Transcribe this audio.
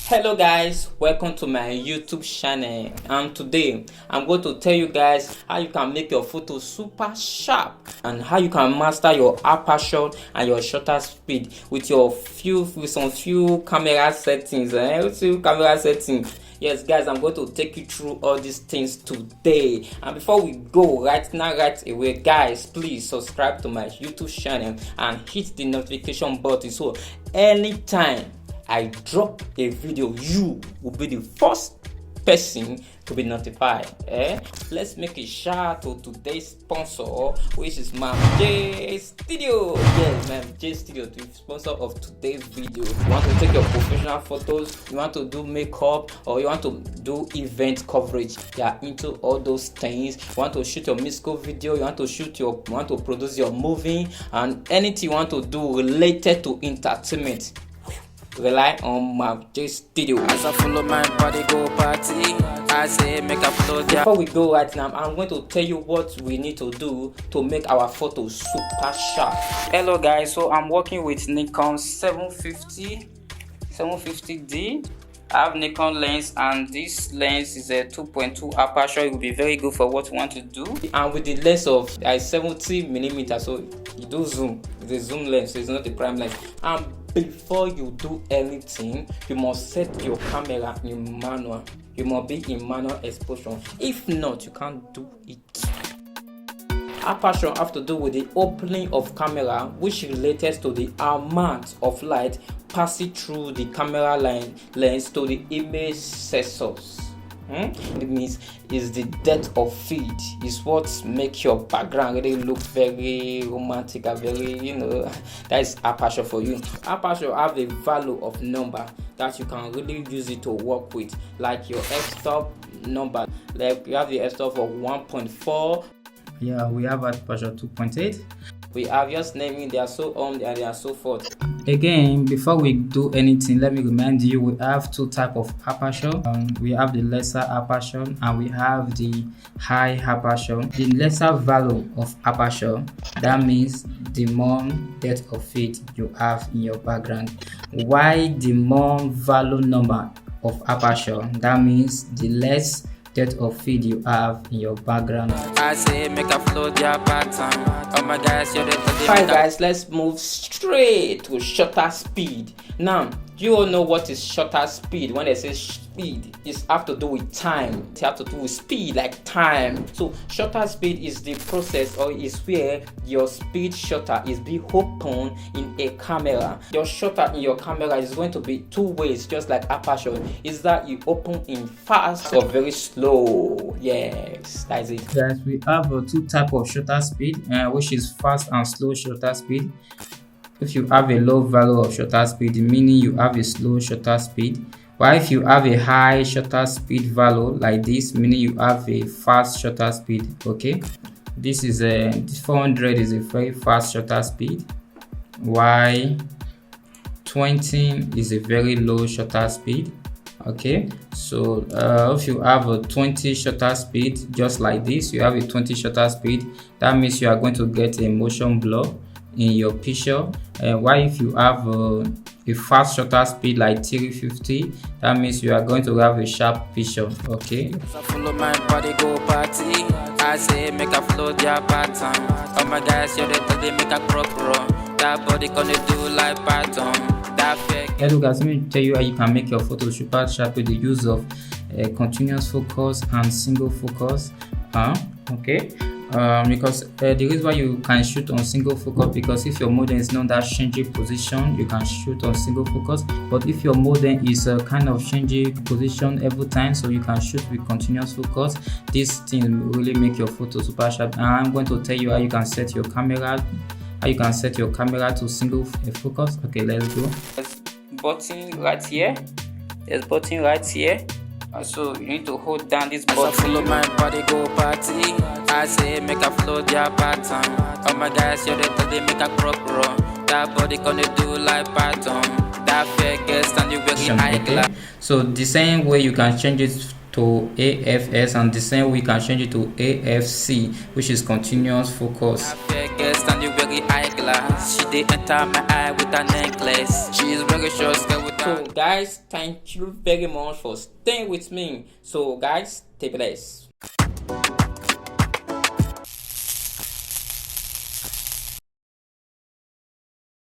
Hello guys, welcome to my YouTube channel, and today I'm going to tell you guys how you can make your photo super sharp and how you can master your aperture and your shutter speed with some few camera settings. Yes guys, I'm going to take you through all these things today. And before we go right away guys, please subscribe to my YouTube channel and hit the notification button so anytime I drop a video, you will be the first person to be notified. Let's make a shout to today's sponsor, which is Ma'am J Studio. Yes, Ma'am J Studio, the sponsor of today's video. You want to take your professional photos, you want to do makeup, or you want to do event coverage. You are into all those things. You want to shoot your musical video, you want to produce your movie, and anything you want to do related to entertainment. Rely on Ma'am J Studio. As I follow my body go party, I say make a flow. Before we go right now, I'm going to tell you what we need to do to make our photos super sharp. Hello guys, so I'm working with Nikon 750D. I have Nikon lens, and this lens is a 2.2 aperture. It will be very good for what you want to do. And with the lens of 70mm, so you do zoom. It's a zoom lens, so it's not a prime lens. And before you do anything, you must set your camera in manual. You must be in manual exposure. If not, you can't do it. Aperture have to do with the opening of camera, which relates to the amount of light passing through the camera lens to the image sensors. It means is the depth of field is what makes your background really look very romantic and very, that is aperture for you. Aperture have a value of number that you can really use it to work with, like your f-stop number. Like you have the f-stop of 1.4. Yeah, we have aperture 2.8. We have just naming, they are so on and they are so forth. Again, before we do anything, let me remind you we have two types of aperture. We have the lesser aperture and we have the high aperture. The lesser value of aperture, that means the more depth of field you have in your background. While the more value number of aperture, that means the less depth of field you have in your background. I say make a flow their pattern. Oh my guys, you're the Alright guys, let's move straight to shutter speed. Now, you all know what is shutter speed. When they say speed, it have to do with time. It have to do with speed, like time. So shutter speed is the process, or is where your speed shutter is be open in a camera. Your shutter in your camera is going to be two ways, just like aperture. Is that you open in fast or very slow? Yes, that's it. Guys, we have two types of shutter speed, which is fast and slow shutter speed. If you have a low value of shutter speed, meaning you have a slow shutter speed. While if you have a high shutter speed value like this, meaning you have a fast shutter speed. Okay, this is a 400 is a very fast shutter speed, while 20 is a very low shutter speed. Okay, so if you have a 20 shutter speed, just like this, you have a 20 shutter speed, that means you are going to get a motion blur in your picture. While if you have a fast shutter speed like 350, that means you are going to have a sharp picture. Okay, so follow my body go party, I say make a flow their pattern. Oh my guys, you're the they make a crop run. That body gonna do like pattern. Hello guys, let me tell you how you can make your photo super sharp with the use of continuous focus and single focus. Okay, because the reason why you can shoot on single focus, because if your modem is not that changing position, you can shoot on single focus. But if your modem is kind of changing position every time, so you can shoot with continuous focus. This thing really make your photo super sharp. And I'm going to tell you how you can set your camera. How you can set your camera to single focus. Okay, let's go. There's button right here. There's button right here. So you need to hold down this button. Follow my body go party, I say make a flow their pattern. Oh my guys, you're the they make a crop run. That body gonna do like pattern. That fair guest and you very high class. So the same way you can change it to AFS, and the same way you can change it to AFC, which is continuous focus. And you very high class. She did enter my eye with a necklace. She is very short skirt with So guys, thank you very much for staying with me. So guys, stay blessed.